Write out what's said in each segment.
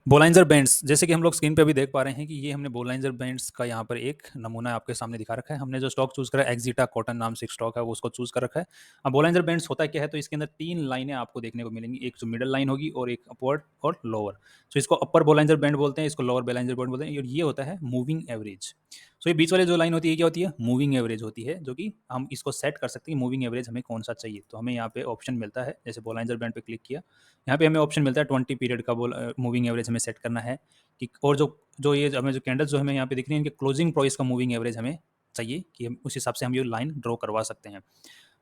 बोलाइंजर bands जैसे कि हम लोग स्क्रीन पे अभी देख पा रहे हैं कि ये हमने बोलाइंजर बैंड्स का यहाँ पर एक नमूना आपके सामने दिखा रखा है। हमने जो स्टॉक चूज करा है एक्जिटा कॉटन नाम से एक स्टॉक है वो उसको चूज कर रखा है। अब बोलाइंजर बैंड्स होता क्या है, तो इसके अंदर तीन लाइनें आपको देखने को मिलेंगी, एक जो मिडल लाइन होगी और एक अपवर्ड और लोअर। तो इसको अपर बोलाइंजर बैंड बोलते हैं, इसको लोअर बोलाइंजर बैंड बोलते हैं, और ये होता है मूविंग एवरेज। सो ये बीच वाली जो लाइन होती है क्या होती है, मूविंग एवरेज होती है, जो कि हम इसको सेट कर सकते हैं मूविंग एवरेज हमें कौन सा चाहिए। तो हमें यहाँ पे ऑप्शन मिलता है, जैसे बोलाइंजर बैंड पे क्लिक किया, यहाँ पे हमें ऑप्शन मिलता है 20 पीरियड का मूविंग एवरेज हमें सेट करना है कि, और जो जो ये हमें जो कैंडल्स जो हमें यहाँ पे दिख रही हैं इनके क्लोजिंग प्राइस का मूविंग एवरेज हमें चाहिए कि हम उस हिसाब से हम ये लाइन ड्रॉ करवा सकते हैं।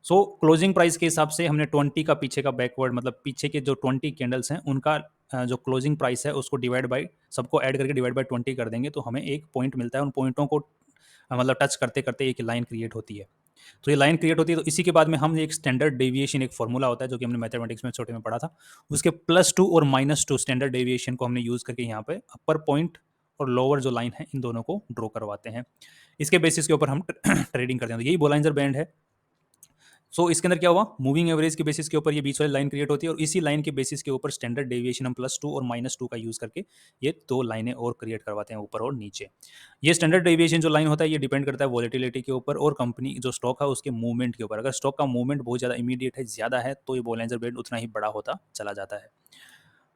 सो क्लोजिंग प्राइस के हिसाब से हमने 20 का पीछे का बैकवर्ड मतलब पीछे के जो 20 कैंडल्स हैं उनका जो क्लोजिंग प्राइस है उसको डिवाइड बाई सबको ऐड करके डिवाइड बाई 20 कर देंगे तो हमें एक पॉइंट मिलता है। उन पॉइंटों को मतलब टच करते करते एक लाइन क्रिएट होती है। तो ये लाइन क्रिएट होती है, तो इसी के बाद में हम एक स्टैंडर्ड डेविएशन एक फॉर्मूला होता है जो कि हमने मैथमेटिक्स में छोटे में पढ़ा था, उसके +2 और -2 स्टैंडर्ड डेविएशन को हमने यूज करके यहाँ पे अपर पॉइंट और लोअर जो लाइन है इन दोनों को ड्रॉ करवाते हैं। इसके बेसिस के ऊपर हम ट्रेडिंग करते हैं। तो यही बोलाइंजर बैंड है। सो इसके अंदर क्या हुआ, मूविंग एवरेज के बेसिस के ऊपर ये बीच वाली लाइन क्रिएट होती है और इसी लाइन के बेसिस के ऊपर स्टैंडर्ड डेविएशन हम +2 और -2 का यूज करके ये दो लाइनें और क्रिएट करवाते हैं ऊपर और नीचे। ये स्टैंडर्ड डेविएशन जो लाइन होता है ये डिपेंड करता है वॉलेटिलिटी के ऊपर और कंपनी जो स्टॉक है उसके मूवमेंट के ऊपर। अगर स्टॉक का मूवमेंट बहुत ज़्यादा इमीडिएट है, ज़्यादा है, तो ये बोलेंजर बैंड उतना ही बड़ा होता चला जाता है।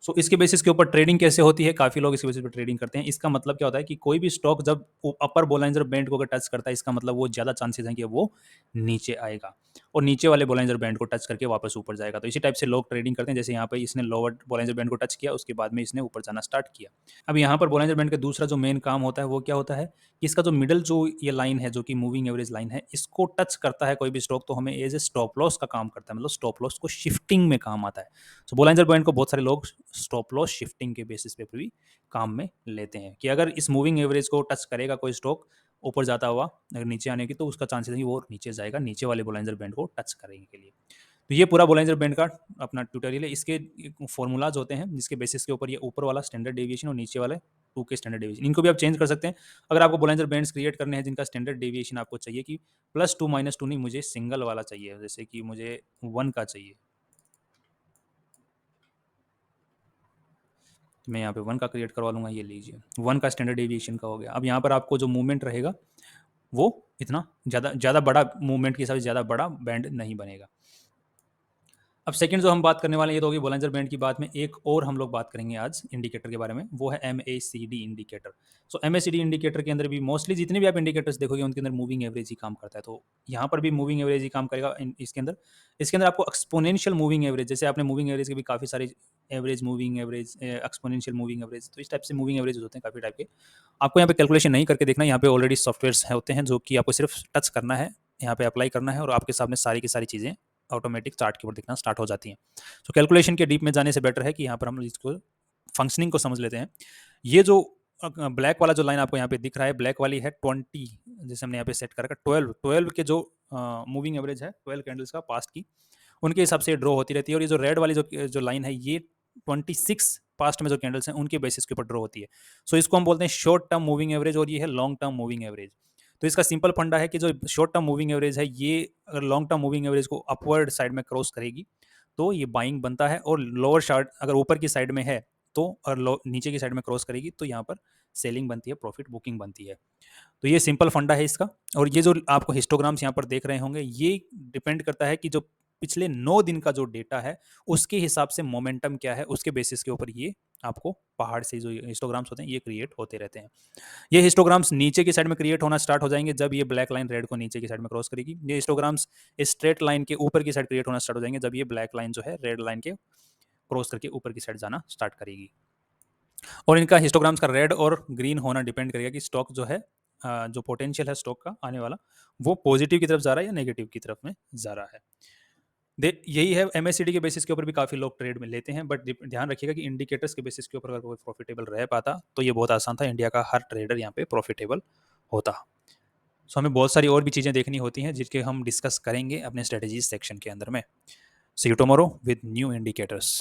सो इसके बेसिस के ऊपर ट्रेडिंग कैसे होती है, काफ़ी लोग इसके बेसिस पे ट्रेडिंग करते हैं। इसका मतलब क्या होता है कि कोई भी स्टॉक जब अपर बोलाइंजर बैंड को अगर टच करता है, इसका मतलब वो ज़्यादा चांसेस हैं कि वो नीचे आएगा और नीचे वाले बोलाइंजर बैंड को टच करके वापस ऊपर जाएगा। तो इसी टाइप से लोग ट्रेडिंग करते हैं। जैसे यहाँ पे इसने लोअर बोलाइंजर बैंड को टच किया, उसके बाद में इसने ऊपर जाना स्टार्ट किया। अब यहाँ पर बोलाइंजर बैंड का दूसरा जो मेन काम होता है वो क्या होता है कि इसका जो मिडल जो ये लाइन है जो कि मूविंग एवरेज लाइन है, इसको टच करता है कोई भी स्टॉक तो हमें एज ए स्टॉप लॉस का काम करता है, मतलब स्टॉप लॉस को शिफ्टिंग में काम आता है। तो बोलाइंजर बैंड को बहुत सारे लोग स्टॉप लॉस शिफ्टिंग के बेसिस पे भी काम में लेते हैं कि अगर इस मूविंग एवरेज को टच करेगा कोई स्टॉक ऊपर जाता हुआ, अगर नीचे आने की, तो उसका चांसेस है कि वो नीचे जाएगा नीचे वाले बोलाइंजर बैंड को टच करने के लिए। तो ये पूरा बोलाइंजर बैंड का अपना ट्यूटोरियल है। इसके फॉर्मूलाज होते हैं जिसके बेसिस के ऊपर ये ऊपर वाला स्टैंडर्ड डेविएशन और नीचे वाले 2 के स्टैंडर्ड डेविएशन इनको भी आप चेंज कर सकते हैं। अगर आपको बोलाइंजर बैंड्स क्रिएट करने हैं जिनका स्टैंडर्ड डेविएशन आपको चाहिए कि +2 -2 नहीं, मुझे सिंगल वाला चाहिए, जैसे कि मुझे 1 का चाहिए, तो मैं यहाँ पे 1 का क्रिएट करवा लूँगा। ये लीजिए 1 का स्टैंडर्ड डेविएशन का हो गया। अब यहाँ पर आपको जो मूवमेंट रहेगा वो इतना ज़्यादा ज़्यादा बड़ा मूवमेंट के हिसाब से ज़्यादा बड़ा बैंड नहीं बनेगा। अब सेकंड जो हम बात करने वाले हैं ये तो होगी बोलांजर बैंड की बात में। एक और हम लोग बात करेंगे आज इंडिकेटर के बारे में, वो है MACD इंडिकेटर। सो MACD इंडिकेटर के अंदर भी मोस्टली जितने भी आप इंडिकेटर्स देखोगे उनके अंदर मूविंग एवरेज ही काम करता है। तो यहाँ पर भी मूविंग एवरेज ही काम करेगा। इसके अंदर आपको एक्सपोनेंशियल मूविंग एवरेज, जैसे आपने मूविंग एवरेज के भी काफ़ी सारे average, moving average, exponential moving average, तो इस टाइप से मूविंग एवरेज होते हैं काफ़ी टाइप के। आपको यहाँ पे कैलकुलेशन नहीं करके देखना, यहाँ पे ऑलरेडी सॉफ्टवेयर्स होते हैं जो कि आपको सिर्फ टच करना है, यहाँ पे अप्लाई करना है और आपके सामने सारी की सारी चीज़ें ऑटोमेटिक चार्ट के ऊपर दिखना स्टार्ट हो जाती हैं। तो कैलकुलेशन के डीप में जाने से बेटर है कि यहाँ पर हम इसको फंक्शनिंग को समझ लेते हैं। ये जो ब्लैक वाला जो लाइन आपको यहाँ पे दिख रहा है, ब्लैक वाली है 20, जैसे हमने यहाँ पे सेट कर रखा 12 के जो मूविंग एवरेज है 12 कैंडल्स का पास्ट की, उनके हिसाब से ड्रॉ होती रहती है। और ये जो रेड वाली जो लाइन है ये 26 पास्ट में जो कैंडल्स हैं उनके बेसिस के ऊपर ड्रॉ होती है। सो इसको हम बोलते हैं शॉर्ट टर्म मूविंग एवरेज और ये है लॉन्ग टर्म मूविंग एवरेज। तो इसका सिंपल फंडा है कि जो शॉर्ट टर्म मूविंग एवरेज है ये अगर लॉन्ग टर्म मूविंग एवरेज को अपवर्ड साइड में क्रॉस करेगी तो ये बाइंग बनता है, और लोअर शार्ट अगर ऊपर की साइड में है तो, और नीचे की साइड में क्रॉस करेगी तो यहाँ पर सेलिंग बनती है, प्रॉफिट बुकिंग बनती है। तो ये सिंपल फंडा है इसका। और ये जो आपको हिस्टोग्राम्स यहाँ पर देख रहे होंगे ये डिपेंड करता है कि जो पिछले 9 दिन का जो डेटा है उसके हिसाब से मोमेंटम क्या है, उसके बेसिस के ऊपर ये आपको पहाड़ से जो हिस्टोग्राम्स होते हैं ये क्रिएट होते रहते हैं। ये हिस्टोग्राम्स नीचे की साइड में क्रिएट होना स्टार्ट हो जाएंगे जब ये ब्लैक लाइन रेड को नीचे की साइड में क्रॉस करेगी। ये हिस्टोग्राम्स स्ट्रेट लाइन के ऊपर की साइड क्रिएट होना स्टार्ट हो जाएंगे जब ये ब्लैक लाइन जो है रेड लाइन के क्रॉस करके ऊपर की साइड जाना स्टार्ट करेगी। और इनका हिस्टोग्राम्स का रेड और ग्रीन होना डिपेंड करेगा कि स्टॉक जो है जो पोटेंशियल है स्टॉक का आने वाला वो पॉजिटिव की तरफ जा रहा है या नेगेटिव की तरफ में जा रहा है। यही है MACD के बेसिस के ऊपर भी काफ़ी लोग ट्रेड में लेते हैं, बट ध्यान रखिएगा कि इंडिकेटर्स के बेसिस के ऊपर अगर कोई प्रॉफिटेबल रह पाता तो ये बहुत आसान था, इंडिया का हर ट्रेडर यहाँ पे प्रॉफिटेबल होता। सो हमें बहुत सारी और भी चीज़ें देखनी होती हैं जिसके हम डिस्कस करेंगे अपने स्ट्रेटेजीज सेक्शन के अंदर में। See you tomorrow with new indicators.